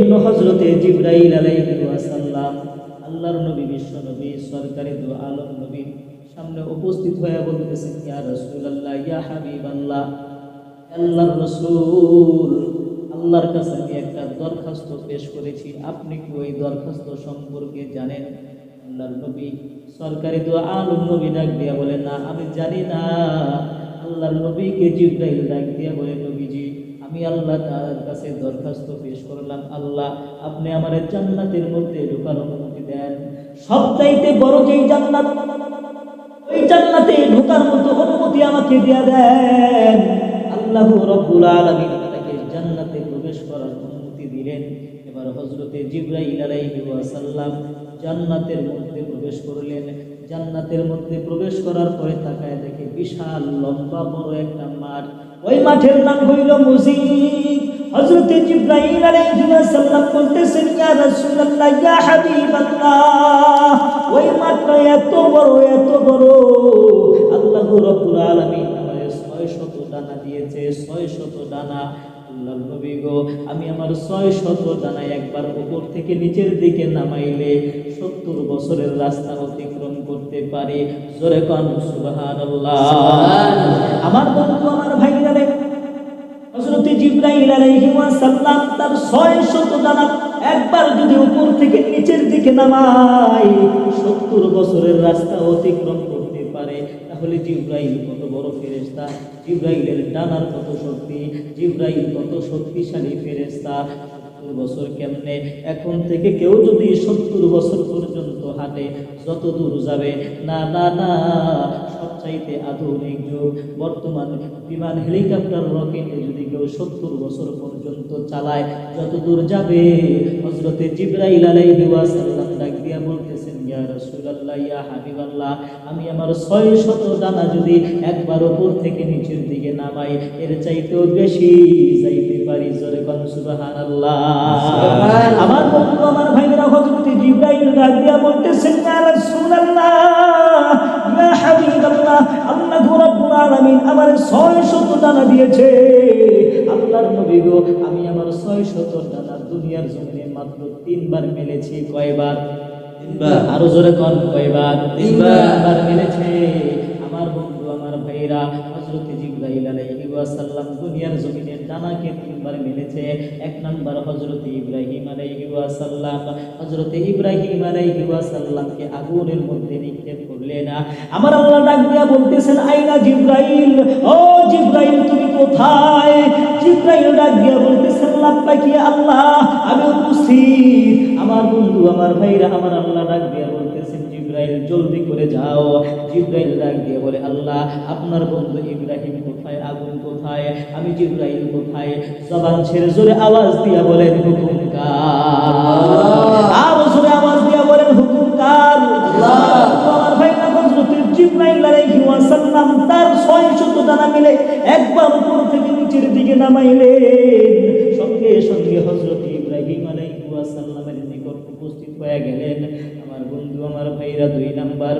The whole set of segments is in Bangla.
জন্য হযরতে জিবরাইল আলাইহিস সালাম আল্লাহর নবী বিশ্ব নবী সরকারি দু আলম নবীর সামনে উপস্থিত হয়ে বলতেছেন, ইয়া রাসূলুল্লাহ, ইয়া হাবিবাল্লাহ, আল্লাহর রাসূল, আল্লাহর কাছে আমি একটা দরখাস্ত পেশ করেছি, আপনি কি ওই দরখাস্ত সম্পর্কে জানেন? আল্লাহর নবী সরকারি দু আলম নবী ডাক দিয়া বলে, না আমি জানি না। আল্লাহর নবীকে জিবরাইল ডাক দিয়া বলে, নবীজি আমি আল্লাহ তাআলার কাছে দরখাস্ত পেশ করলাম, আল্লাহ আপনি আমার জান্নাতের মধ্যে ঢোকার অনুমতি দেন। সবচাইতে বড় যেই জান্নাত, ওই জান্নাতে ঢোকার মতো অনুমতি আমাকে দিয়া দেন। আল্লাহ রাব্বুল আলামিন তাকে জান্নাতে প্রবেশ করার অনুমতি দিলেন। এবার হযরতে জিবরাইল আলাইহিস সালাম জান্নাতের মধ্যে প্রবেশ করলেন। জান্নাতের মধ্যে প্রবেশ করার পরে তাকায় দেখে বিশাল লম্বা বড় একটা মাঠ। ওই মাঠের নাম হইল মসজিদ। হযরতে জিবরাইল আলাইহিস সালাম বলতেছেন, ইয়া রাসূলুল্লাহ, ইয়া হাবিবাল্লাহ, ওই মাঠটা এত বড় আল্লাহ রাব্বুল আলামিন আমাকে 600 ডানা দিয়েছে, 600 ডানা। আল্লাহর নবী গো, আমি আমার 600 ডানা একবার উপর থেকে নিচের দিকে নামাইলে 70 বছরের রাস্তা অতিক্রম করতে পারি। জোরে কোন সুবহানাল্লাহ। আমার বন্ধু, আমার ভাইরা রে, হযরতে জিবরাইল আলাইহিস সালাম তার 600 ডানা একবার যদি উপর থেকে নিচের দিকে নামায় 70 বছরের রাস্তা অতিক্রম করতে পারে, তাহলে জিবরাইল কত বড় ফেরেশতা, জিবরাইলের ডানার কত শক্তি, জিবরাইল কত শক্তিশালী ফেরেশতা। 70 বছর কেমনে? এখন থেকে কেউ যদি 70 বছর পর্যন্ত হাঁটে, যত দূর যাবে, না না না, সবচাইতে আধুনিক যুগ বর্তমান বিমান, হেলিকপ্টার, রকেটে যদি কেউ 70 বছর পর্যন্ত চালায়, যত দূর যাবে। হযরতে জিবরাইল আলাইহিস সালাম ডাক দিয়া বলতেছেন, ইয়া রাসূলুল্লাহ, ইয়া হাবিবাল্লাহ, আমি আমার 600 ডানা যদি একবার উপর থেকে নিচের দিকে নামাই, এর চাইতেও বেশি যাইতে পারি। জোরে কোন সুবহানাল্লাহ। আমার বন্ধু, আমার ভাইরা, হযরতে জিবরাইল ডাক দিয়া বলতেছেন, ইয়া রাসূলুল্লাহ, ইয়া হাবিবাল্লাহ, আল্লাহ রাব্বুল আলামিন আমার 600 ডানা দিয়েছে। আল্লাহর নবী গো, আমি আমার 600 ডানা দুনিয়ার জমিনে মাত্র 3 বার মেলেছি। কয়বার? 3 বার। আরো জোরে কোন, কয়বার? 3 বার মেলেছে। আমার বন্ধু, আমার ভাইরা, হযরতে জিবরাইল আলাইহিস সালাম দুনিয়ার জমিনে ডানাকে 3 বার মেলেছে। এক নাম্বার হযরতে ইব্রাহিম আলাইহিস সালাম, হযরতে ইব্রাহিম আলাইহিস সালামকে আগুনের মধ্যে নিক্ষেপ করলেন। আমার আল্লাহ ডাক দিয়া বলতেছেন, আইনা জিবরাইল, ও জিবরাইল তুমি কোথায়? জিবরাইল ডাক দিয়া বলতেছেন, লাব্বাইকি আল্লাহ, আমি উপস্থিত। আমার বন্ধু, আমার ভাইরা, আমার আল্লাহ ডাক দিয়া বলতেছেন, জিবরাইল জলদি করে যাও। জিবরাইল ডাক দিয়ে বলে, আল্লাহ আপনার বন্ধু ইব্রাহিম কোথায়? আগুন কোথায়? আমি জিবরাইল কোথায়? জবান ছেড়ে জোরে আওয়াজ দিয়া বলেন, হুকুম কার? আরো জোরে আওয়াজ দিয়া বলেন, হুকুম কার? আল্লাহ। আমার ভাইরা, হযরত জিবরাইল আলাইহিস সালাম তার 600 ডানা মিলে একবার উপর থেকে নিচের দিকে নামাইলেন। সঙ্গে সঙ্গে হযরত ইব্রাহিম আলাইহিস সালামের নিকট উপস্থিত হয়ে গেলেন। আমার বন্ধু, আমার ভাইরা, 2 নাম্বার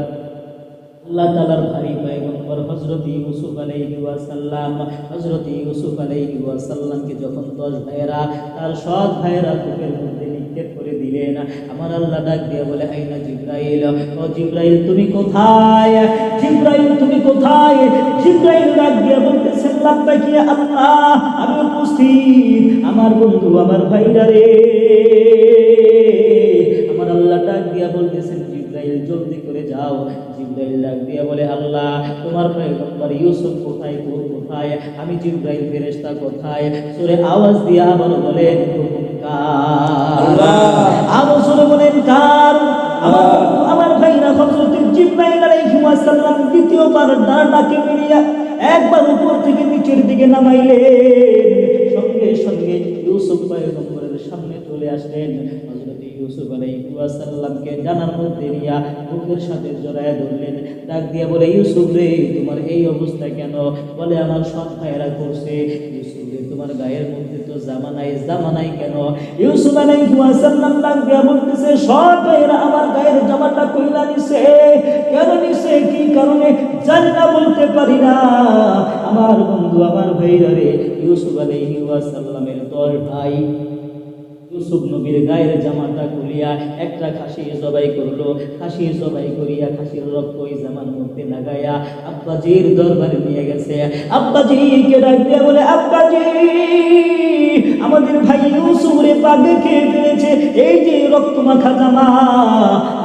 আল্লাহ তাআলার ভারী পয়গম্বর হযরত ইউসুফ আলাইহিস সালাম, হযরত ইউসুফ আলাইহিস সালামকে যখন 10 ভাইরা, তার সৎ ভাইরা কূপের মধ্যে নিক্ষেপ করে দিলেন, আমার আল্লাহ ডাক দিয়ে বলে, আইনা জিবরাইল, ও জিবরাইল তুমি কোথায়? জিবরাইল তুমি কোথায়? জিবরাইল ডাক দিয়ে বলতেছেন, লাব্বাইকি আল্লাহ, আমি উপস্থিত। আমার বন্ধু, আমার ভাইরা রে, আমার আল্লাহ ডাক দিয়া বলতেছেন, জিবরাইল জলদি করে যাও। জিবরাইল ডাক দিয়া বলে, আল্লাহ তোমার পয়গম্বর ইউসুফ কোথায়? কোথায়? আমি জিবরাইল ফেরেশতা কোথায়? সূরা আওয়াজ দিয়া আবার বলেন, হুকুম কার? আল্লাহ। আরো জোরে বলেন, কার? আমার ভাইরা, হযরত জিবরাইল আলাইহিস সালাম দ্বিতীয়বার ডানাকে মিলিয়ে একবার উপর থেকে নিচের দিকে নামাইলেন। সঙ্গে সঙ্গে ইউসুফ পয়গম্বরের সামনে চলে আসলেন। হযরত ইউসুফ আলাইহিস সালামকে জানার মধ্যে নিয়া বুকের সাথে জড়ায় ধরলেন। ডাক দিয়া বলে, ইউসুফ রে, তোমার এই অবস্থা কেন? বলে, আমার সৎ ভাইরা করছে। ইউসুফ রে, তোমার গায়ের মধ্যে তো জামা নাই কেন? ইউসুফ আলাইহিস সালাম ডাক দিয়া বলতেছে, সৎ ভাইরা আমার গায়ের জামাটা কইলা নিছে। কেন নিছে, কি কারণে জানি না, বলতে পারি না। আমার বন্ধু, আমার ভাইরা রে, ইউসুফ আলাইহিস সালামের 10 ভাই, ইউসুফ নবীর গায়ের জামাটা খুলিয়া একটা খাসি জবাই করলো। খাসি জবাই করিয়া খাসির রক্ত ওই জামার মধ্যে লাগাইয়া আব্বাজির দরবারে নিয়ে গেছে। আব্বাজিকে ডাক দিয়া বলে, আব্বাজি, আমাদের ভাই ইউসুফ রে পাগে খেয়ে ফেলেছে, এই যে রক্ত মাখা জামা।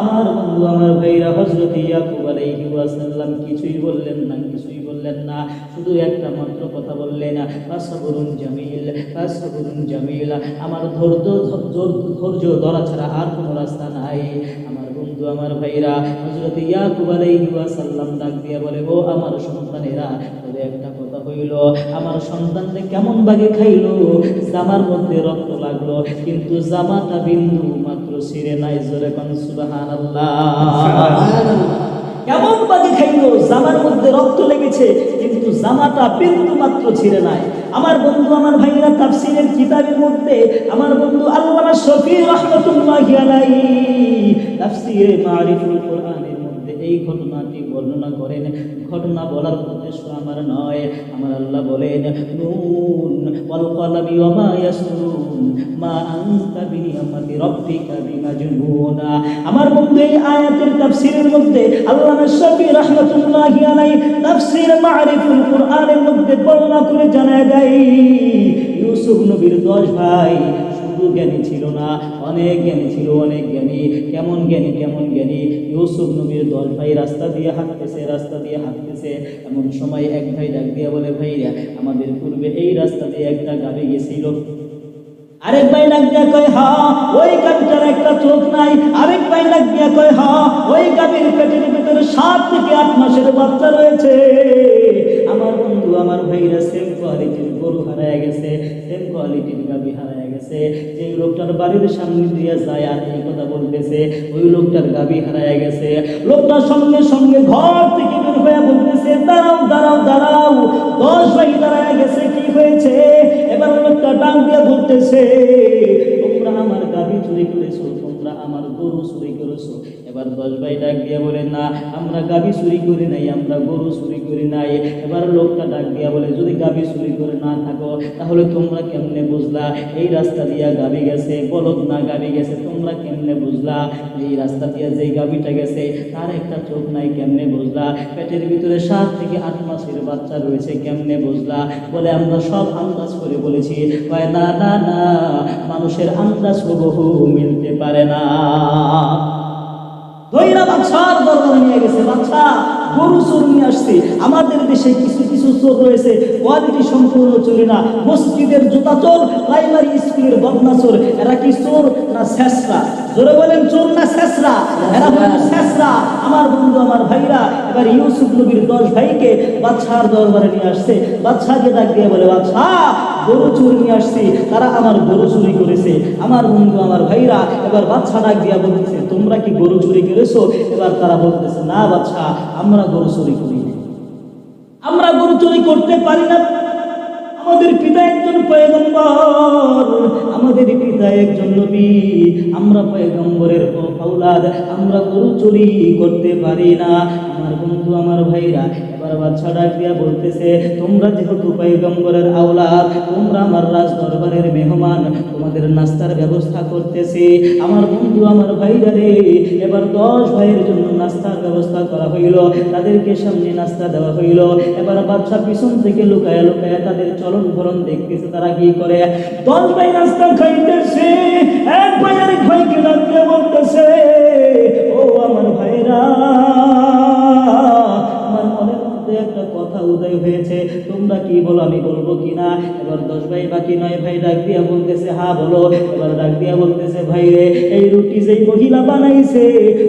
আমার বন্ধু আমার ভাইরা হযরত ইয়াকুব আলাইহিস সালাম কিছুই বললেন না, কিছুই বললেন না, শুধু একটা মাত্র কথা বললেন, ফাসবরুন জামিল, ফাসবরুন জামিল। আমার ধৈর্য ধরা ছাড়া আর কোনো রাস্তা নাই। আমার বন্ধু আমার ভাইরা হযরত ইয়াকুব আলাইহিস সালাম ডাক দিয়া বলে, ও আমার সন্তানেরা, তবে একটা কথা হইল, আমার সন্তানকে কেমন বাগে খাইলো, জামার মধ্যে রক্ত লাগলো কিন্তু জামাটা বিন্দু মাত্র ছিঁড়ে নাই। জোরে কোন সুবহানাল্লাহ। কেমন বাগে খাইলো, জামার মধ্যে রক্ত লেগেছে কিন্তু জামাটা বিন্দু মাত্র ছিঁড়ে নাই। আমার বন্ধু আমার ভাইরা তাফসীরের কিতাবের মধ্যে আমার বন্ধু আল্লামা শফী রাহমাতুল্লাহি আলাইহি তাফসীরে মারিফুল কোরআনের মধ্যে এই ঘটনাটি বর্ণনা করেন। ঘটনা বলার উদ্দেশ্য আমার নয়, আমার আল্লাহ বলেন, নুন ওয়াল কলামি ওয়া মা ইয়াসরুন মা আনতা বিনিয়ামাতি রাব্বিকা বিমাজনুন। আমার বন্ধু এই আয়াতের তাফসীরের মধ্যে আল্লামা শফী রাহমাতুল্লাহি আলাইহি তাফসীর মারিফুল কোরআনের মধ্যে বর্ণনা করে জানায় দেয়, ইউসুফ নবীর 10 ভাই শুধু জ্ঞানী ছিল না, অনেক জ্ঞানী ছিল, অনেক জ্ঞানী। কেমন জ্ঞানী, কেমন জ্ঞানী? ইউসুফ নবীর 10 ভাই রাস্তা দিয়ে হাঁটতেছে, রাস্তা দিয়ে হাঁটতেছে, এমন সময় এক ভাই ডাক দিয়া বলে, ভাইরা, আমাদের পূর্বে এই রাস্তা দিয়ে একটা গাড়ি গেছিল। আরেক ভাই ডাক দিয়া কয়, হ্যাঁ, ওই গাভীটার একটা চোখ নাই। আরেক ভাই ডাক দিয়া কয়, হ্যাঁ, ওই গাভীর পেটের ভিতরে 7 থেকে 8 মাসের বাচ্চা রয়েছে। আমার বন্ধু আমার ভাইরা সেম কোয়ালিটির গরু হারায় গেছে, সেম কোয়ালিটির গাভী হারায় গেছে। যে লোকটার বাড়ির সামনে দিয়ে যায় আর এই কথা বলতেছে, ওই লোকটার গাভী হারায় গেছে। লোকটার সঙ্গে সঙ্গে ঘর থেকে বের হয়ে বলতেছে, দাঁড়াও দাঁড়াও দাঁড়াও। 10 ভাই দাঁড়ায় গেছে, কি হয়েছে? এবার লোকটা ডাক দিয়ে বলতেছে, তোমরা আমার গাভী চুরি করেছো, তোমরা আমার গরু চুরি করেছো। এবার 10 ভাই ডাক দিয়া বলে, না, আমরা গাভী চুরি করি নাই, আমরা গরু চুরি করি নাই। এবার লোকটা ডাক দিয়া বলে, যদি গাভী চুরি করে না থাকো তাহলে তোমরা কেমনে বুঝলা এই রাস্তা দিয়া গাভী গেছে? বলদ না গাভী গেছে, তোমরা কেমনে বুঝলা এই রাস্তা দিয়া যে গাভীটা গেছে তার একটা চোখ নাই, কেমনে বুঝলা? পেটের ভিতরে 7 থেকে 8 মাসের বাচ্চা রয়েছে, কেমনে বুঝলা? বলে, আমরা সব আন্দাজ করে বলেছি। কয়, না না না, মানুষের আন্দাজ হুবহু মিলতে পারে না। দইরা বাদশার দরবারে নিয়ে গেছে, বাদশা, গরু চোর নিয়ে আসছে। আমাদের দেশে কিছু কিছু চোর রয়েছে, কোয়ালিটি সম্পূর্ণ চোরে না। মসজিদের জুতা চোর, প্রাইমারি স্কুলের বদনা চোর। এরা কি চোর না ছেঁচড়া? জোরে বলেন, চোর না ছেঁচড়া? এরা বলেন ছেঁচড়া। আমার বন্ধু আমার ভাইরা এবার ইউসুফ নবীর 10 ভাইকে বাদশার দরবারে নিয়ে আসছে। বাদশাকে ডাক দিয়ে বলে, বাদশা, গরু চুরি নিয়ে আসছি, তারা আমার গরু চুরি করেছে। আমার বন্ধু আমার ভাইরা এবার বাদশা ডাক দিয়া বলতেছে, তোমরা কি গরু চুরি করেছো? এবার তারা বলতেছে, না বাদশা, আমরা গরু চুরি করি না, আমরা গরু চুরি করতে পারি না। আমাদের পিতা একজন পয়গম্বর, আমাদের পিতা একজন নবী, আমরা পয়গম্বরের আওলাদ, আমরা গরু চুরি করতে পারি না। আমার বন্ধু আমার ভাইরা এবার বাদশা ডাক দিয়া বলতেছে, তোমরা যেহেতু পয়গম্বরের আওলাদ, তোমরা আমার রাজ দরবারের মেহমান, তোমাদের নাস্তার ব্যবস্থা করতেছি। আমার বন্ধু আমার ভাইরা রে, এবার 10 ভাইয়ের জন্য নাস্তার ব্যবস্থা করা হইল, তাদেরকে সামনে নাস্তা দেওয়া হইল। এবার বাদশা পিছন থেকে লুকায়া লুকায়া তাদের চলন ভরণ দেখতেছে, তারা কি করে। 10 ভাই নাস্তা খাইতেছে, এক ভাই আরেক ভাইকে ডাক দিয়ে বলতেছে, ও আমার ভাইরা, আমার মনের মধ্যে একটা কথা উদয় হয়েছে, তোমরা কি বলো, আমি বলবো কিনা? এবার 10 ভাই বাকি 9 ভাই ডাক দিয়া বলতেছে, হ্যাঁ বলো। এবার ডাক দিয়া বলতেছে, ভাই রে, এই রুটি যেই মহিলা বানাইছে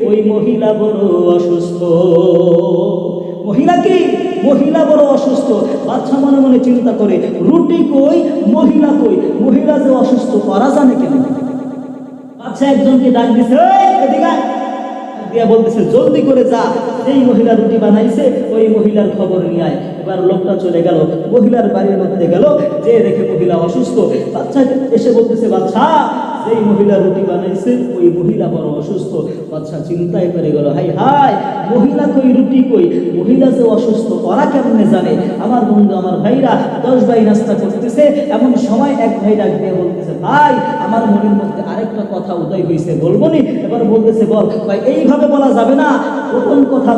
ওই মহিলা বড় অসুস্থ। মহিলা কি? মহিলা বড় অসুস্থ। বাচ্চা মনে মনে চিন্তা করে, রুটি কই, মহিলা কই, মহিলা যে অসুস্থ করা জানে কেন? বাচ্চা একজনকে ডাক দিছে, এদিকে দিয়া বলতেছে, জলদি করে যা, যেই মহিলা রুটি বানাইছে ওই মহিলার খবর নিয়ে আয়। এবার লোকটা চলে গেল, মহিলার বাড়ির মধ্যে গেল, যে দেখে মহিলা অসুস্থ। বাচ্চা এসে বলতেছে, বাচ্চা, যেই মহিলা রুটি বানাইছে ওই মহিলা বড় অসুস্থ। বাদশা চিন্তায় পড়ে গেল, হাই হাই, মহিলা কই রুটি কই, মহিলা যে অসুস্থ ওরা কেমনে জানে। আমার বন্ধু আমার ভাইরা 10 ভাই নাস্তা করতেছে, এমন সময় এক ভাই ডাক দিয়ে বলতেছে, ভাই আমার মনের মধ্যে আরেকটা কথা উদয় হয়েছে, বলবো নি? এবার বলতেছে, বল। ভাই এইভাবে বলা যাবে না,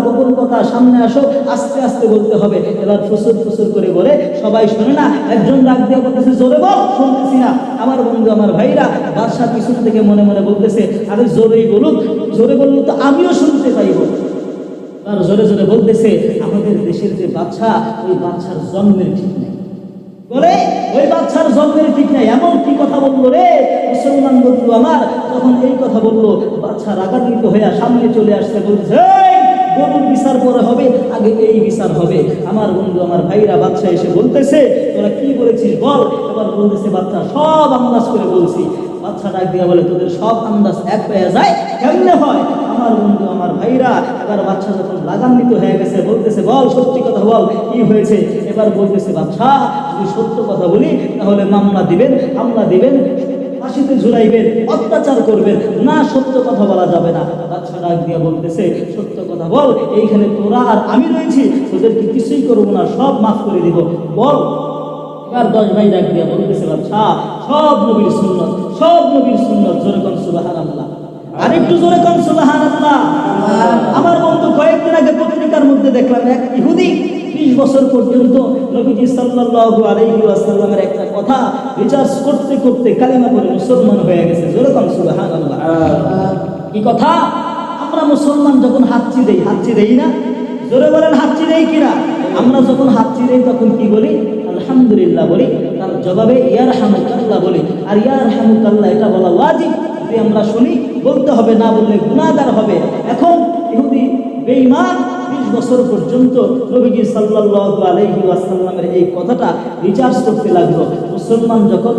গোপন কথা সামনে আসো, আস্তে আস্তে বলতে হবে। এবার ফুসুর ফুসুর করে বলে, সবাই শোনে না। একজন ডাক দিয়ে বলতেছে, জোরে বল, শুনতেছি না। আমার বন্ধু আমার ভাইরা, বাদশা পিছন থেকে মনে মনে বলতেছে, আরে জোরেই বলুক, জোরে বলুন তো আমিও শুনতে পাইব। আর জোরে জোরে বলতেছে, আমাদের দেশের যে বাদশা, ওই বাদশার জন্মের ঠিক নেই। বলে, ওই বাদশার জন্মের ঠিক নাই। এমন কি কথা বললো রে মুসলমান বন্ধু আমার। তখন এই কথা বললো, বাদশা রাগান্বিত হইয়া সামনে চলে আসছে, বলছে, গরুর বিচার পরে হবে, আগে এই বিচার হবে। আমার বন্ধু আমার ভাইরা, বাদশা এসে বলতেছে, তোরা কি বলেছিস বল। এবার বলতেছে বাদশা, সব আন্দাজ করে বলছি। বাদশা ডাক দিয়া বলে, তোদের সব আন্দাজ এক পেয়ে যায়, কেমনে হয়? আমার বন্ধু আমার ভাইরা, এবার বাদশা যখন লাগান্বিত হয়ে গেছে, বলতেছে, বল, সত্যি কথা বল, কি হয়েছে? এবার বলতেছে, বাদশা যদি সত্য কথা বলি তাহলে মামলা দিবেন, হামলা দিবেন, ফাঁসিতে ঝুলাইবেন, অত্যাচার করবেন, না সত্য কথা বলা যাবে না। বাদশা ডাক দিয়া বলতেছে, সত্য কথা বল, এইখানে তোরা আর আমি রয়েছি, তোদেরকে কিছুই করবো না, সব মাফ করে দিব, বল। এবার 10 ভাই ডাক দিয়া বলতেছে, বাদশা সব নবীর সুন্নত, সব নবীর সুন্নত, জোরে কোন সুবহানাল্লাহ, আর একটু জোরে কোন সুবহানাল্লাহ। আমার বন্ধু কয়েকদিন আগে পত্রিকার মধ্যে দেখলাম, এক ইহুদি 20 বছর পর্যন্ত নবীজি সাল্লাল্লাহু আলাইহি ওয়াসাল্লামের একটা কথা রিসার্চ করতে করতে কালিমা পড়ে মুসলমান হয়ে গেছে, জোরে কোন সুবহানাল্লাহ। কি কথা? আমরা মুসলমান যখন হাঁচি দেই না, জোরে বলেন, হাঁচি দেই কিনা? আমরা যখন হাঁচি দেই তখন কি বলি? আলহামদুলিল্লাহ বলি। তার জবাবে ইয়ারহামুকাল্লাহ বলি। আর ইয়ারহামুকাল্লাহ এটা বলা ওয়াজিব, যদি আমরা শুনি বলতে হবে, না বললে গুনাহগার হবে। এখন ইহুদি বেঈমান 20 বছর পর্যন্ত নবীজি সাল্লাল্লাহু আলাইহি ওয়াসাল্লামের এই কথাটা রিসার্চ করতে লাগলো। মুসলমান যখন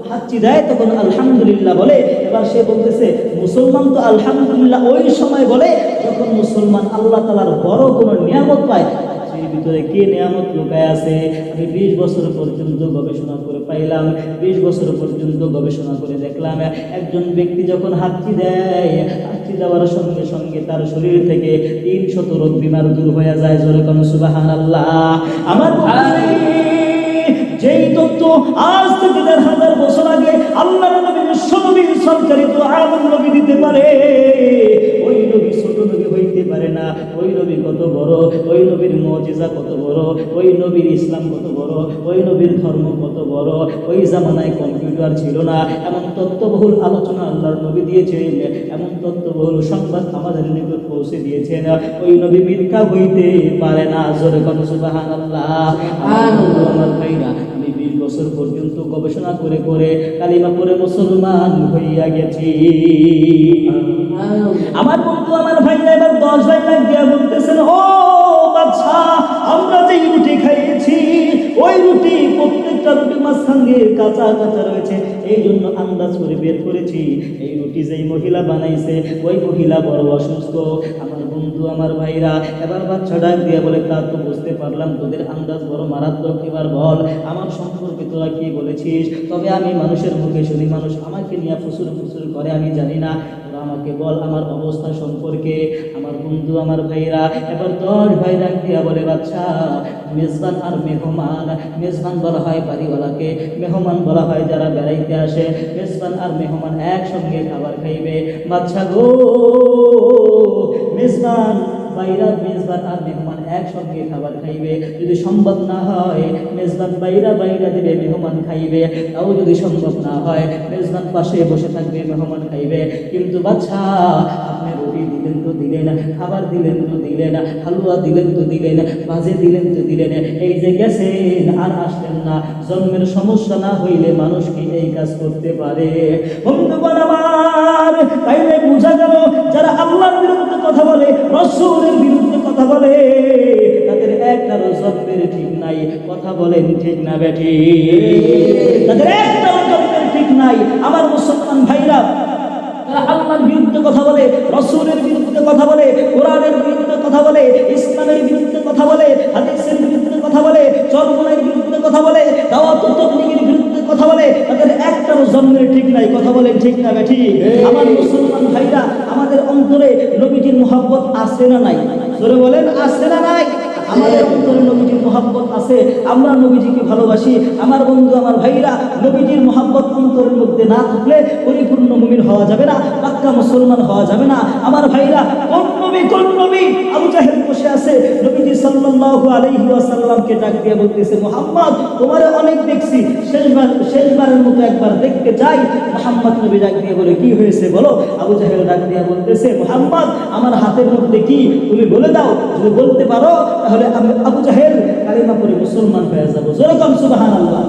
হাঁচি দেয় তখন আলহামদুলিল্লাহ বলে। এবার সে বলতেছে, মুসলমান তো আলহামদুলিল্লাহ ওই সময় বলে যখন মুসলমান আল্লাহ তাআলার বড় কোনো নিয়ামত পায়। এর ভিতরে কি নিয়ামত লুকায় আছে আমি 20 বছর পর্যন্ত গবেষণা করে পাইলাম। 20 বছর পর্যন্ত গবেষণা করে দেখলাম, একজন ব্যক্তি যখন হাঁচি দেয়, হাঁচি দেওয়ার সঙ্গে সঙ্গে তার শরীর থেকে 300 রোগ বিমার দূর হয়ে যায়, জোরে কোন সুবহানাল্লাহ। আমার ভাই, যেই তত্ত্ব আজ থেকে 1000 বছর আগে আল্লাহর নবী বিশ্বনবী সরকারি তো আলম নবী দিতে পারে, ওই নবী ছোট নবী হইতে পারে না। ওই নবী কত বড়, ওই নবীর মুজিজা কত বড়, ওই নবীর ইসলাম কত বড়, ওই নবীর ধর্ম কত বড়। ওই জামানায় কম্পিউটার ছিল না, এমন তত্ত্ববহুল আলোচনা আল্লাহর নবী দিয়েছেন, এমন তত্ত্ববহুল সংবাদ আমাদের নিকট পৌঁছে দিয়েছেন। ওই নবী মিথ্যা হইতে পারে না, জোরে কোন সুবহানাল্লাহ। আমার ভাইরা, আমি 20 বছর পর্যন্ত গবেষণা করে করে কালিমা পড়ে মুসলমান হইয়া গেছি। আমার বন্ধু আমার ভাইরা, এবার 10 ভাই লাগ দিয়া বলতেছেন, ও বাদশা, আমরা যেই রুটি খাইয়েছি ওই রুটি প্রত্যেকটা রুটি মাঝখান দিয়ে কাঁচা কাঁচা রয়েছে, এই জন্য আন্দাজ করে বের করেছি এই রুটি যেই মহিলা বানাইছে ওই মহিলা বড় অসুস্থ। আমার বন্ধু আমার ভাইরা, এবার বাচ্চা ডাক দিয়ে বলে, তা তো বুঝতে পারলাম তোদের আন্দাজ বড় মারাত্মক, এবার বল আমার সম্পর্কে তোরা কি বলেছিস? তবে আমি মানুষের মুখে শুনি, মানুষ আমাকে নিয়ে ফুসুর ফুসুর করে, আমি জানি না, তোরা আমাকে বল আমার অবস্থা সম্পর্কে। আমার বন্ধু আমার ভাইরা, এবার 10 ভাই ডাক দিয়া বলে, বাচ্চা মেজবান আর মেহমান, মেজবান বলা হয় বাড়িওয়ালাকে, মেহমান বলা হয় যারা বেড়াইতে আসে। মেজবান আর মেহমান একসঙ্গে খাবার খাইবে। বাচ্চা গো, মেজবান বাইরা, মেজবান আর মেহমান একসঙ্গে খাবার খাইবে। যদি সম্ভব না হয় মেজবান বাইরা দিবে, মেহমান খাইবে। তাও যদি সম্ভব না হয় মেজবান পাশে বসে থাকবে, মেহমান খাইবে। কিন্তু বাচ্চা, আপনি রুটি দিলেন তো দিলেন, খাবার দিলেন তো দিলেন, হালুয়া দিলেন তো দিলেন, ভাজে দিলেন তো দিলেন, এই যে গেছেন আর আসলেন না। জন্মের সমস্যা না হইলে মানুষ কি এই কাজ করতে পারে? বন্ধুগণ আমার, তাইলে বোঝা গেল যারা আল্লাহর বিরুদ্ধে কথা বলে, রাসূলের বিরুদ্ধে কথা বলে, তাদের একটারও জন্মের ঠিক নাই। কথা বলেন ঠিক না বেঠি? তাদের একটারও জন্মের ঠিক নাই। আমার মুসলমান ভাইরা, তারা আল্লাহর বিরুদ্ধে কথা বলে, রাসূলের বিরুদ্ধে কথা বলে, কোরআনের বিরুদ্ধে কথা বলে, ইসলামের বিরুদ্ধে কথা বলে, হাদিসের বিরুদ্ধে কথা বলে, চরমনের বিরুদ্ধে কথা বলে, দাওয়াত ও তাবলীগের বিরুদ্ধে কথা বলে তাদের একটারও জন্মের ঠিক নাই। কথা বলেন ঠিক না বেঠিক? আমার মুসলমান ভাইরা, আমাদের অন্তরে নবীজির মহব্বত আছে না নাই? জোরে বলেন, আছে না নাই? আমাদের অন্তরে নবীজির মহব্বত আছে, আমরা নবীজিকে ভালোবাসি। আমার বন্ধু, আমার ভাইরা, নবীজির মহব্বত অন্তরের মধ্যে না থাকলে পরিপূর্ণ মুমিন হওয়া যাবে না, পাক্কা মুসলমান হওয়া যাবে না। আমার ভাইরা, কোন নবী, কোন নবী? আবু জাহেল বসে আছে, নবীজি সাল্লাল্লাহু আলাইহি ওয়াসাল্লামকে ডাক দিয়ে বলতেছে, মুহাম্মদ তোমারে অনেক দেখছি, শেষবারের মতো একবার দেখতে চাই। মুহাম্মদ নবী ডাক দিয়ে বলে, কি হয়েছে বলো? আবু জাহেল ডাক দিয়ে বলতেছে, মুহাম্মদ আমার হাতের মধ্যে কি, তুমি বলে দাও, যদি বলতে পারো তাহলে আমি আবু জাহেল কালিমা পড়ে মুসলমান হয়ে যাবো। যেরকম সুবহানাল্লাহ।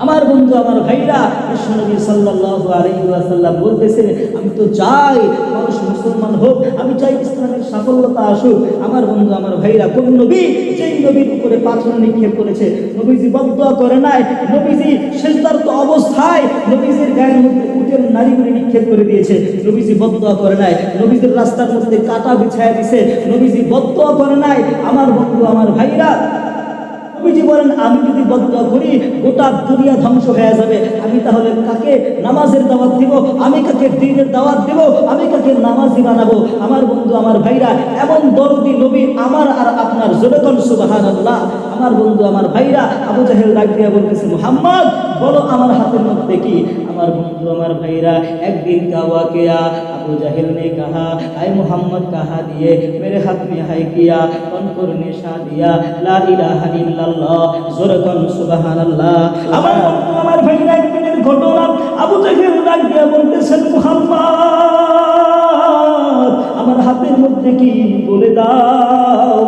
আমার বন্ধু, আমার ভাইরা, বিশ্বনবী সাল্লাল্লাহু আলাইহি ওয়াসাল্লাম বলতেছেন, আমি তো চাই মানুষ মুসলমান হোক, আমি চাই ইসলামের সাফল্যতা আসুক। আমার বন্ধু, আমার ভাইরা, কোন নবী যেই নবীর উপরে পাথর নিক্ষেপ করেছে, নবীজি বদদুয়া করে নাই, নবীজি সিজদারত অবস্থায় নবীজির গায়ের মধ্যে উটের নাড়িগুলি নিক্ষেপ করে দিয়েছে, নবীজি বদদুয়া করে নাই। নবীজির রাস্তার মধ্যে কাঁটা বিছায়া দিয়েছে, নবীজি বদদুয়া করে নাই। আমার বন্ধু, আমার ভাইরা, নবীজি বলেন, আমি যদি বদদুয়া করি গোটা দুনিয়া ধ্বংস হয়ে যাবে, আমি তাহলে কাকে নামাজের দাওয়াত দিব, আমি কাকে দ্বীনের দাওয়াত দিব, আমি কাকে নামাজি বানাবো? আমার বন্ধু, আমার ভাইরা, এমন দরদি নবী আমার আর আপনার। জোরে কোন সুবহানাল্লাহ। আমার বন্ধু, আমার ভাইরা, আবু জাহেল ডাক দিয়া বলতেছে, মুহাম্মদ বলো আমার হাতের মধ্যে কি? আমার বন্ধু, আমার ভাইরা, একদিন কাওয়া কিয়া अबू जहल ने कहा, आए मोहम्मद कहा दिए, मेरे हाथ में है किया, कौन करने शाह दिया, ला इलाहा इल्लल्लाह, जोर कौन सुबहानाल्लाह। আমার বন্ধু, আমার ভাইরা, একদিনের ঘটনা। আবু জাহেল ডাক দিয়া বলতেছেন, মুহাম্মদ আমার হাতের মধ্যে কি, বলে দাও।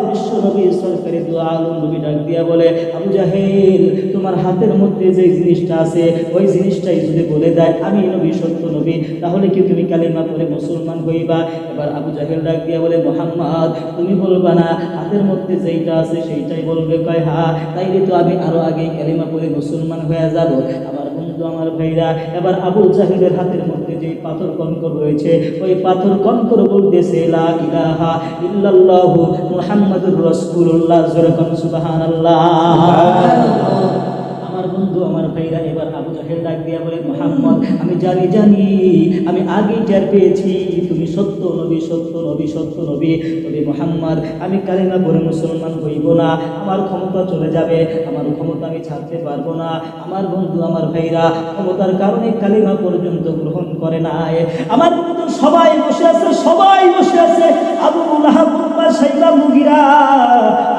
বিশ্ব নবী সরকারি দু আলম নবী ডাক দিয়া বলে, আবু জাহেল তোমার হাতের মধ্যে যে জিনিসটা আছে ওই জিনিসটাই যদি বলে দেয় আমি নবী, সত্য নবী, তাহলে কি তুমি কালিমা পড়ে মুসলমান হইবা? এবার আবু জাহেল ডাক দিয়া বলে, মুহাম্মদ তুমি বলবা না, হাতের মধ্যে যেইটা আছে সেইটাই বলবে। কয় হ্যাঁ, তাইলে তো আমি আরো আগে কালিমা পড়ে মুসলমান হয়ে যাব। আমার বন্ধু, আমার ভাইরা, এবার আবু জাহেলের হাতের মধ্যে যে পাথর কনকর রয়েছে ওই পাথর কনকর বলতেছে, লা ইলাহা ইল্লাল্লাহ মুহাম্মাদুর রাসূলুল্লাহ, যেরকম সুবহানাল্লাহ। আমার বন্ধু, আমার ভাইরা, এবার আবু জাহেল ডাক দিয়া বলে, মুহাম্মদ আমি জানি আমি আগেই টের পেয়েছি তুমি সত্য নবী, সত্য নবী, সত্য নবী। তবে মুহাম্মদ আমি কালিমা পড়ে মুসলমান হইব না, আমার ক্ষমতা চলে যাবে, আমার ক্ষমতা আমি ছাড়তে পারবো না। আমার বন্ধু, আমার ভাইরা, ক্ষমতার কারণে কালিমা পর্যন্ত গ্রহণ করে নাই। আমার বন্ধু সবাই বসে আছে, সবাই বসে আছে, আবু লাহাব, উতবা, শাইবা, মুগিরা,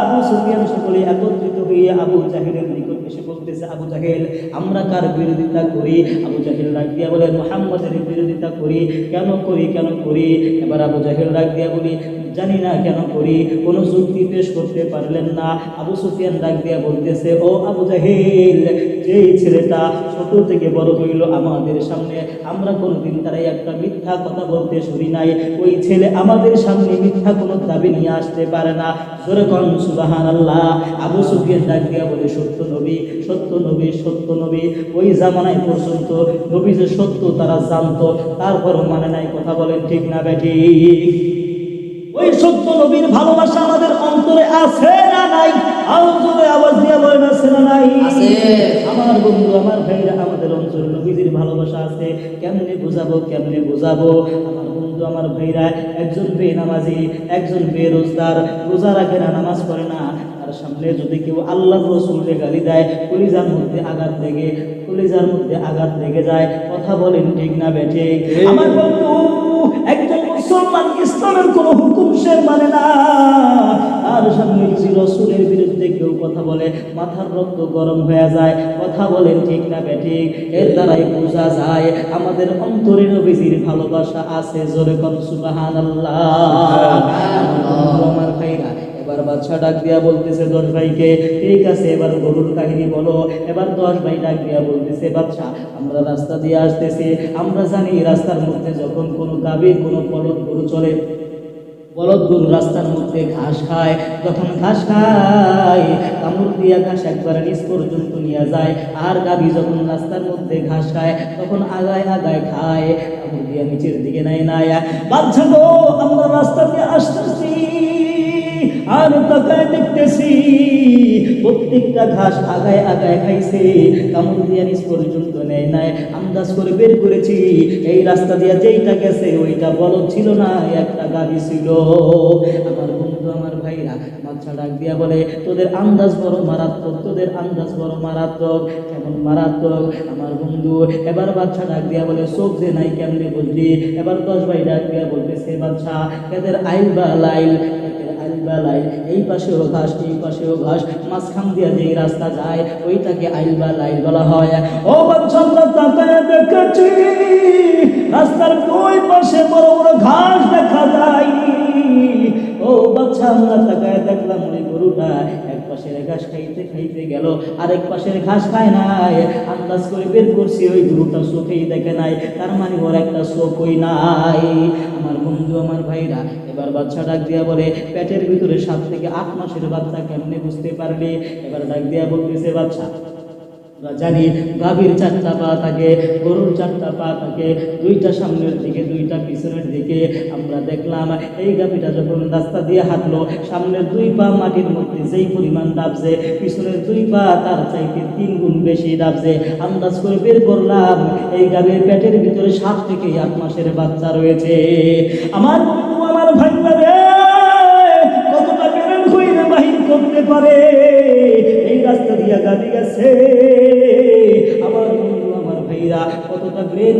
আবু সুফিয়ান, সকলে একত্রিত হয়ে আবু জাহেলের নিকট এসে বলতেছে, আবু জাহেল আমরা কার বিরোধিতা করি? আবু জাহেল ডাক দিয়া বলে, মুহাম্মদের বিরোধিতা করি। কেন করি, কেন করি? এবার আবু জাহেল ডাক দিয়া বলি, জানি না কেন করি, কোনো যুক্তি পেশ করতে পারলেন না। আবু সুফিয়ান ডাক দিয়া বলতেছে, ও আবু জাহেল, যেই ছেলেটা ছোট থেকে বড় হইল আমাদের সামনে, আমরা কোনোদিন তারাই একটা মিথ্যা কথা বলতে শুনি নাই, ওই ছেলে আমাদের সামনে মিথ্যা কোনো দাবি নিয়ে আসতে পারে না। জোরে কোন সুবহানাল্লাহ। আবু সুফিয়ান ডাক দিয়া বলে, সত্য নবী, সত্য নবী, সত্য নবী। ওই জামানায় পর্যন্ত নবী যে সত্য তারা জানতো, তারপরও মানে নাই। কথা বলেন ঠিক না বেঠিক? ওই সত্য নবীর ভালোবাসা আমাদের অন্তরে আছে না নাই? আওয়াজে আওয়াজ দিয়ে বলেন, আছে না নাই? আছে। আমার বন্ধু, আমার ভাইরা, আমাদের অন্তরে নবীজির ভালোবাসা আছে। কেমনে বোঝাবো, কেমনে বোঝাবো? আমার বন্ধু, আমার ভাইরা, একজন বেনামাজি, একজন বেরোজগার, রোজা রাখে না, নামাজ পড়ে না, তার সামনে যদি কেউ আল্লাহ রাসূলকে গালি দেয়, কলিজার মধ্যে আঘাত লেগে, কলিজার মধ্যে আঘাত লেগে যায়। কথা বলেন ঠিক না বেঠিক? আমার বন্ধু, একজন মুসলমান ইসলামের কোনো হুকুম সে মানে না, তার সামনে যদি রাসূলের বিরুদ্ধে কেউ কথা বলে মাথার রক্ত গরম হয়ে যায়। কথা বলেন ঠিক না বেঠিক? এর দ্বারাই বোঝা যায় আমাদের অন্তরে নবীজির ভালোবাসা আছে। জোরে কোন সুবহানাল্লাহ। আমার ভাইরা, এবার বাদশা ডাক দিয়া বলতেছে 10 ভাইকে, ঠিক আছে এবার গরুর কাহিনী বলো। এবার 10 ভাই ডাক দিয়া বলতেছে, বাদশা আমরা রাস্তা দিয়ে আসতেছি, আমরা জানি রাস্তার মধ্যে যখন কোনো গাভী, কোনো বলদ গরু চলে, বলদ গরু রাস্তার মধ্যে ঘাস খায়, যখন ঘাস খায় কামড় দিয়া ঘাস একবারে নিচ পর্যন্ত নিয়ে যায়, আর গাভী যখন রাস্তার মধ্যে ঘাস খায় তখন আগায় আগায় খায়, কামড় দিয়া নিচের দিকে নাই। বাদশা গো, আমরা রাস্তা দিয়ে আসতেছি, আর তাকায় দেখতেছি প্রত্যেকটা ঘাস আগায় আগায় খাইছে, কামড় দিয়া নিচ পর্যন্ত নেয় নাই। আন্দাজ করে বের করেছি এই রাস্তা দিয়া যেইটা গেছে ওইটা বলদ ছিল না, একটা গাড়ি ছিল। আমার বন্ধু আমার ভাইরা বাচ্চা ডাক দিয়া বলে, তোদের আন্দাজ বড় মারাত্মক, তোদের আন্দাজ বড় মারাত্মক। কেমন মারাত্মক? আমার বন্ধু এবার বাচ্চা ডাক দিয়া বলে, চোখ যে নাই কেমনে বুঝলি? এবার 10 ভাই ডাক দিয়া বলতেছে, বাচ্চা এদের আইল বা লাইল, এই পাশেও ঘাস এই পাশেও ঘাস, মাঝখান দিয়া যে রাস্তা যায় ওইটাকে আইল বা লাইল বলা হয়। ও বাচ্চা তাকায় দেখেছি রাস্তার ওই পাশে বড় বড় ঘাস দেখা যায়। ও বাচ্চা আমরা তাকায় দেখলাম ওই গরুটা এক পাশের ঘাস খাইতে খাইতে গেল, আরেক পাশের ঘাস খায় নাই। আন্দাজ করে বের করছি ওই গরুটা চোখেই দেখে নাই, তার মানে ওর একটা চোখই নাই। আমার বন্ধু আমার ভাইরা এবার বাচ্চা ডাক দিয়া বলে, পেটের ভিতরে 7 থেকে 8 মাসের বাচ্চা কেমনে বুঝতে পারবে? এবার ডাক দিয়া বলতেছে, বাচ্চা জানি গাভীর 4টা পা থাকে, গরুর 4টা পা থাকে, 2টা সামনের দিকে 2টা পিছনের দিকে। আমরা দেখলাম এই গাভীটা যখন রাস্তা দিয়ে হাঁটলো, সামনের 2 পা মাটির মধ্যে যেই পরিমাণ ডাবছে, পিছনের 2 পা তার চাইতে 3 গুণ বেশি ডাবছে। আন্দাজ করে বের করলাম এই গাভীর পেটের ভিতরে 7 থেকে 8 মাসের বাচ্চা রয়েছে। আমার বন্ধু আমার ভাইরা রে, কতটা বেরেন হইলে বাহির করতে পারে এই রাস্তা দিয়া গাড়ি গেছে। আমার বন্ধু আমার ভাইরা কতটা ব্রেন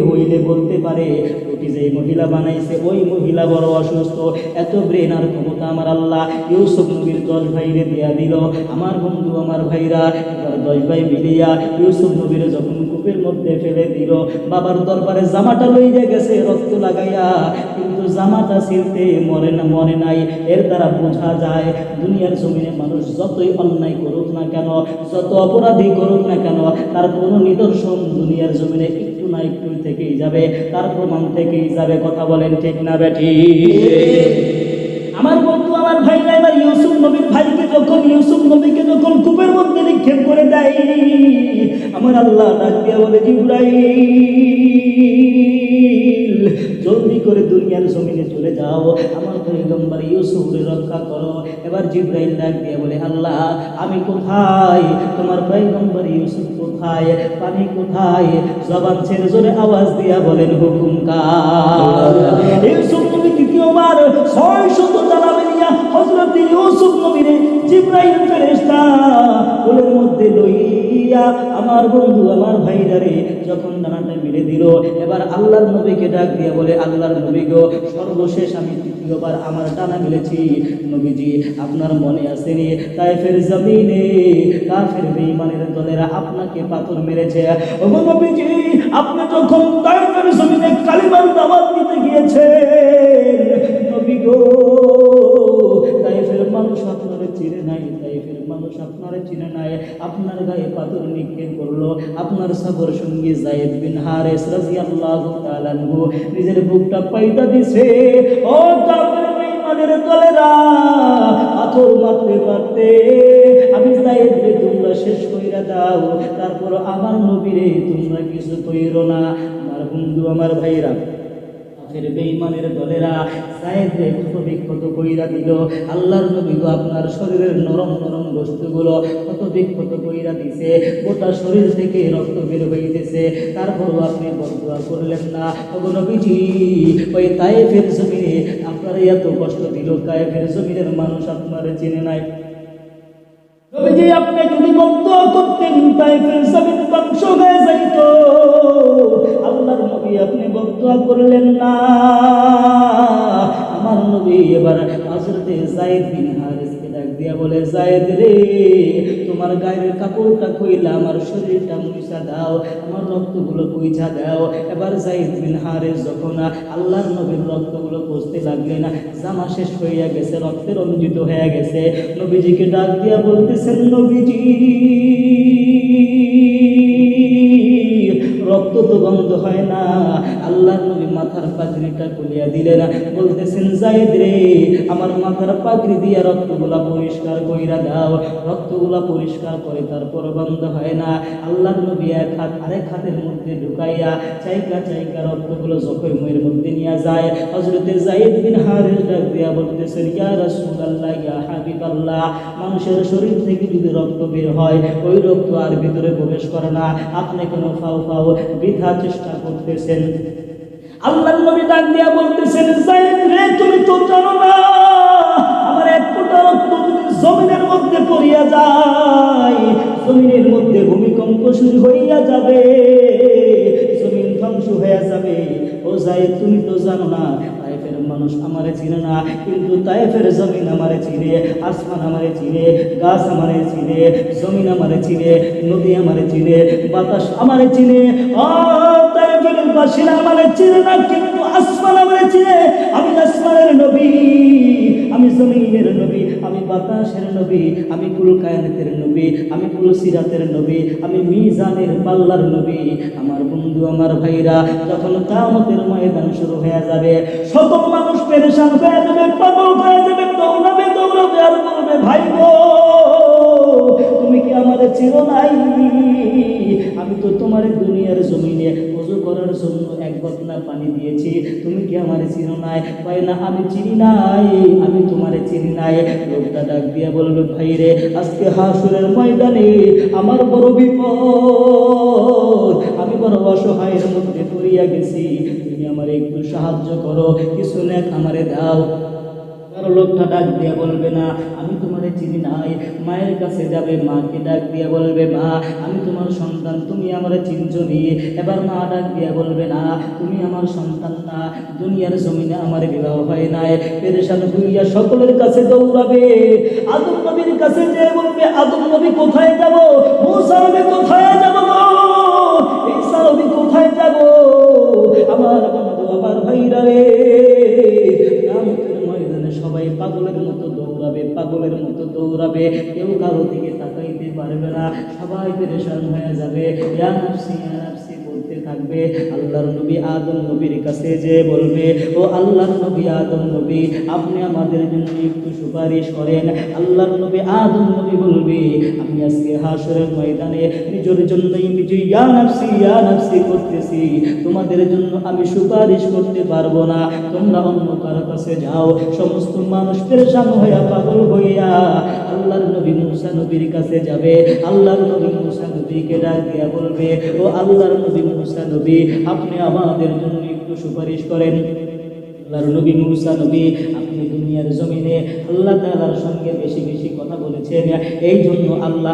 হইলে বলতে পারে রুটি যে মহিলা বানাইছে ওই মহিলা বড় অসুস্থ। এত ব্রেন আর ক্ষমতা আমার আল্লাহ ইউসুফ নবীর 10 ভাইরে দিয়া দিল। আমার বন্ধু আমার ভাইরা এবার 10 ভাই মিলিয়া ইউসুফ নবীর যখন কূপের মধ্যে ফেলে দিল, বাবার দরবারে জামাটা লইয়া গেছে রক্ত লাগাইয়া, কিন্তু জামাটা ছিঁড়তে মরে নাই। এর দ্বারা বোঝা যায় দুনিয়ার জমিনে মানুষ যতই অন্যায় করুক না কেন, যত অপরাধী করুক না কেন, তার কোনো নিদর্শন দুনিয়ার জমিনে একটু না একটু থেকেই যাবে, তার প্রমাণ থেকেই যাবে। কথা বলেন ঠিক না বেঠি? আমার বন্ধু আমার ভাইরা এবার ইউসুফ নবীকে যখন কূপের মধ্যে নিক্ষেপ করে দেয়, আমার আল্লাহ ডাক দিয়া বলে, জিবরাইল জলদি করে দুনিয়ার জমিনে চলে যাও, আমার পয়গম্বর ইউসুফকে রক্ষা করো। এবার জিবরাইল ডাক দিয়া বলে, আল্লাহ আমি কোথায়? তোমার পয়গম্বর ইউসুফ কোথায়? পানি কোথায়? জবান ছেড়ে জোরে আওয়াজ দিয়া বলেন, হুকুম কার? ইউসুফ নবী দ্বিতীয়বার 600 ডানা মিলিয়া হযরত ইউসুফ নবীরে জিবরাইল ফেরেশতা কোলের মধ্যে লইয়া আমার বন্ধু আমার ভাইরারে যখন ডানাটা মেরে দিল, এবার আল্লাহর নবীকে ডাক দিয়া বলে, আল্লাহর নবী গো, সর্বশেষ আমি তৃতীয়বার আমার ডানা মেলেছি, নবীজি আপনার মনে আসেনি তায়েফের জমিনে কাফের বেঈমানের দলেরা আপনাকে পাথর মেরেছে। ওগো নবীজি, আপনি যখন তায়েফের জমিনে কালিমার দাওয়াত দিতে গিয়েছেন, নবী গো তায়েফের মানুষ আপনারে চিনে নাই, তায়েফের মানুষ আপনারে চিনে নাই, আপনার গায়ে পাথর নিক্ষেপ করলো। আপনার সফর সঙ্গী যায়েদ বিন হারেস রাদিয়াল্লাহু তাআলা আনহু নিজের বুকটা পাইটা দিছে। ও কাফের বেঈমানের দলেরা পাথর মারতে পারতে আমি যায়েদকে তোমরা শেষ কইরা দাও, তারপর আমার নবীরে তোমরা কিছু কইরো না। আমার বন্ধু আমার ভাইরা কাফের বেঈমানের দলেরা যায়েদকে ক্ষত বিক্ষত কইরা দিল। আল্লাহর নবী গো, আপনার শরীরের নরম নরম বস্তুগুলো ক্ষত বিক্ষত কইরা দিছে, গোটা শরীর থেকে রক্ত বের হইতেছে, তারপরও আপনি বদদুয়া করলেন না। ওগো নবীজি, ওই তায়েফের জমিনে আপনার এত কষ্ট দিল, তায়েফের জমিনের মানুষ আপনার চিনে নাই। নবীজি, আপনি যদি বদদুয়া করতেন তায়েফের জমিন ধ্বংস হয়ে যাইত। আল্লাহর নবী আপনি বদদুয়া করলেন না। আমার নবী এবার হযরতে যায়েদ বিন হারেসকে ডাক দিয়া বলে, যায়েদ রে, তোমার গায়ের কাপড়টা কইলা আমার শরীরটা মুছা দাও, আমার রক্তগুলো পয়সা দাও। এবার যায়েদ বিন হারেস যখন আল্লাহর নবীর রক্তগুলো পৌঁছতে লাগলেন, জামা শেষ হইয়া গেছে, রক্তে রঞ্জিত হয়ে গেছে, নবীজিকে ডাক দিয়া বলতেছেন, নবীজি রক্ত তো বন্ধ হয় না, আল্লাহ আল্লাহর নবী মাথার পাগড়িটা খুলিয়া দিলেন, বলতেছেন যায়েদ রে, আমার মাথার পাগড়ি দিয়া রক্তগুলা পরিষ্কার কইরা দাও। রক্তগুলা পরিষ্কার করে তারপর বন্ধ হয় না। আল্লাহর নবী এক হাত আরেক হাতের মধ্যে ঢুকাইয়া চাইকা চাইকা রক্তগুলো জখমের মধ্যে নিয়ে যায়। হযরতে যায়েদ বিন হারিস ডাক দিয়া বলতেছেন, ইয়া রাসূলুল্লাহ, ইয়া হাবিবাল্লাহ, মানুষের শরীর থেকে যদি রক্ত বের হয়, ওই রক্ত আর ভিতরে প্রবেশ করে না, আপনি কেন ফাও ফাও বৃথা চেষ্টা করতেছেন? আল্লাহর নবী ডাক দিয়া বলতেছেন, যায়েদ রে, তুমি তো জানো না আমার এক ফোঁটা রক্ত যদি জমিনের মধ্যে পড়িয়া যায়, জমিনের মধ্যে ভূমিকম্প শুরু হইয়া যাবে, জমিন ধ্বংস হয়ে যাবে। ও যায়েদ, তুমি তো জানো না তায়েফের মানুষ আমারে চিনে না, কিন্তু তায়েফের জমিন আমারে চিনে, আসমান আমারে চিনে, গাছ আমারে চিনে, জমিন আমারে চিনে, নদী আমারে চিনে, বাতাস আমারে চিনে। তায়েফের বাসিরা আমারে চিনে না, কিন্তু আসমান আমারে চিনে। আমি আসমানের নবী, আমি জমিনের নবী, আমি বাতাসের নবী, আমি কুল কায়নাতের নবী, আমি কুল সিরাতের নবী, আমি মিজানের পাল্লার নবী। আমার বন্ধু, আমার ভাইরা, যখন কিয়ামতের ময়দান শুরু হয়ে যাবে, সকল মানুষ পেরেশান হয়ে যাবে, পাগল হয়ে যাবে, দৌড়াবে দৌড়াবে আর বলবে, ভাই গো, তুমি কি আমারে চিনো নাই? আমি তো তোমার দুনিয়ার জমিনে ওযু করার জন্য এক বদনা পানি দিয়েছি, তুমি কি আমারে চিনো নাই? কয় না, আমি চিনি নাই, আমি তোমারে চিনি নাই। লোকটা ডাক দিয়া বলল, ভাই রে, আজকে হাসরের ময়দানে আমার বড় বিপদ, আমি বড় অসহায়ের মধ্যে পড়িয়া গেছি, তুমি আমারে একটু সাহায্য করো, কিছু নেক আমারে দাও। আর লোকটা ডাক দিয়া বলবে, না, আমি তোমারে চিনি নাই। মায়ের কাছে যাবে, মাকে ডাক দিয়া বলবে, মা, আমি তোমার সন্তান, তুমি আমারে চিনছো নি? এবার মা ডাক দিয়া বলবে, না, তুমি আমার সন্তান না, দুনিয়ার জমিনে আমার বিবাহ হয় নাই। পেরেশান হইয়া সকলের কাছে দৌড়াবে, আদম নবীর কাছে যে বলবে, আদম নবী কোথায় যাব? মূসা নবী কোথায় যাব? ঈসা নবী কোথায় যাব? আমার বন্ধু, আমার ভাইরা রে, কিয়ামতের ময়দানে সবাই পাগলের মতো দৌড়াবে, পাগলের মতো দৌড়াবে, কেউ কারো দিকে তাকাইতে পারবে না, সবাই পেরেশান হয়ে যাবে, ইয়া নাফসি ইয়া নাফসি বলতে থাকবে। আল্লাহর নবী আদম নবীর কাছে যে বলবে, ও আল্লাহর নবী আদম নবী, আপনি আমাদের জন্য একটু সুপারিশ করেন। আল্লাহর নবী আদম নবী বলবে, আমি আজকে হাসরের ময়দানে নিজের জন্যই নিজে ইয়া নাফসি করতেছি, তোমাদের জন্য আমি সুপারিশ করতে পারবো না, তোমরা অন্য কারো কাছে যাও। সমস্ত মানুষ পেরেশান হইয়া পাগল হইয়া আল্লাহর নবী মূসা নবীর কাছে যাবে। আল্লাহর নবী মূসা নবীকে ডাক দিয়া বলবে, ও আল্লাহর নবী মূসা নবী, আপনি আমাদের জন্য একটু সুপারিশ করেন। আল্লাহর নবী মূসা নবী, আপনি দুনিয়ার জমিনে আল্লাহ তাআলার সঙ্গে বেশি বেশি কথা বলেছেন, এই জন্য আল্লাহ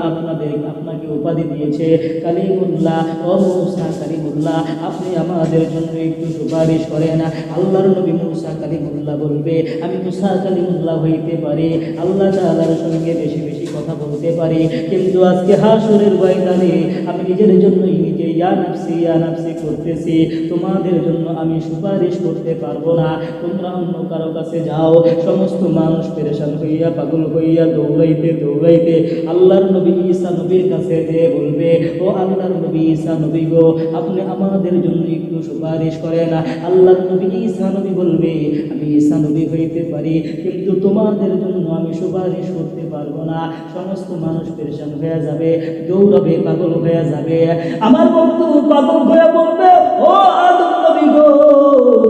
আপনাকে উপাধি দিয়েছে কালিমুল্লাহ। ও মূসা কালিমুল্লাহ, আপনি আমাদের জন্য একটু সুপারিশ করেন। আল্লাহর নবী মূসা কালিমুল্লাহ বলবে, আমি মূসা কালিমুল্লাহ হইতে পারি, আল্লাহ তাআলার সঙ্গে বেশি বেশি কথা বলতে পারি, কিন্তু আজকে হাসরের ময়দানে আমি নিজের জন্যই নিজে ইয়া নাফসি করতেছি, তোমাদের জন্য আমি সুপারিশ করতে পারবো না, তোমরা অন্য কারো কাছে যাও। সমস্ত মানুষ পেরেশান হইয়া পাগল হইয়া দৌড়াইতে দৌড়াইতে আল্লাহর নবী ঈসা নবীর কাছে যেয়ে বলবে, ও আল্লাহর নবী ঈসা নবী গো, আপনি আমাদের জন্য একটু সুপারিশ করেন। আল্লাহর নবী ঈসা নবী বলবে, আমি ঈসা নবী হইতে পারি, কিন্তু তোমাদের জন্য আমি সুপারিশ করতে পারবো না। সমস্ত মানুষ পেরেশান হয়ে যাবে, দৌড়াবে, পাগল হয়ে যাবে। আমার বন্ধু পাগল হয়ে বলবে, ও আদম নবী গো,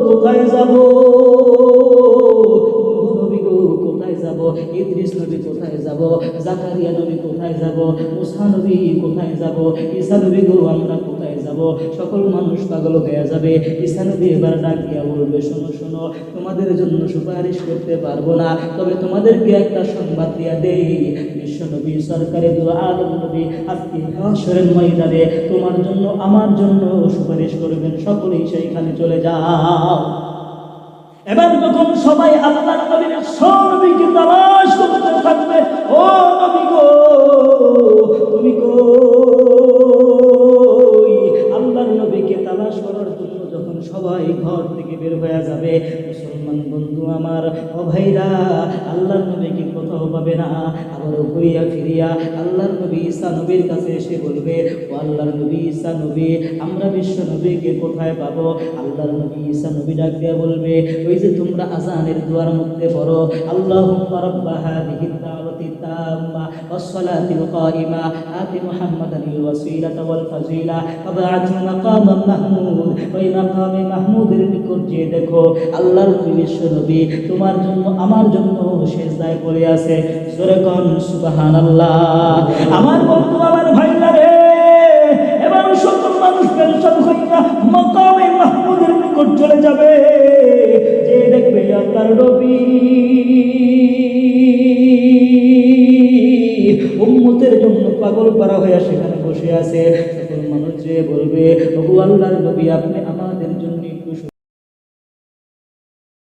কোথায় যাব? নবী গো, কোথায় যাব? ইদ্রিস নবী কোথায় যাব? জাকারিয়া নবী কোথায় যাব? মুসা নবী কোথায় যাব? ঈসা নবী গো, আমরা কোথায় যাব? সকল মানুষ পাগল হয়ে যাবে। ঈসা নবী এবার ডাক দিয়া বলবে, শোনো শোনো, তোমাদের জন্য সুপারিশ করতে পারবো না, তবে তোমাদেরকে একটা সংবাদ দিয়া দেই, বিশ্ব নবী সরকারে দু আলম নবী আজকে হাসরের ময়দানে তোমার জন্য আমার জন্য সুপারিশ করবেন, সকলেই সেইখানে চলে যাও। এবার যখন সবাই আল্লাহর নবীর নবীকে তালাশ করতে থাকবে, ও নবী গো, তুমি কই? আল্লাহর নবীকে তালাশ করার জন্য যখন সবাই ঘর থেকে বের হয়ে যাবে, মুসলমান মুসলমান বন্ধু আমার, ও ভাইরা, আল্লাহর নবী কি কোথাও পাবে না? আবারও ঘুরিয়া ফিরিয়া আল্লাহর নবী ঈসা নবীর কাছে এসে বলবে, ও আল্লাহর নবী ঈসা নবী, আমরা বিশ্ব নবীকে কোথায় পাবো? আল্লাহর নবী ঈসা নবী ডাক দিয়া বলবে, ওই যে তোমরা আযানের দুয়ার মধ্যে পড়ো, আল্লাহুম্মা রাব্বা হাযিহিদ দাওয়াতিত তাম্মা ওয়াস সালাতিল কাইমা আতি মুহাম্মাদানিল ওয়াসিলাতা ওয়াল ফাজিলা ওয়াবআথহু মাকামান মাহমুদ। ওই মাকামে মাহমুদের নিকট যে দেখো আল্লাহর নবী বিশ্ব নবী তোমার জন্য আমার জন্য সিজদায় পড়ে আছে। সূরা কোন সুবহানাল্লাহ। আমার বন্ধু, আমার ভাইরা রে, এবার সকল মানুষ পেরেশান হইয়া মাকামে মাহমুদের নিকট চলে যাবে, যে দেখবে আল্লাহর নবী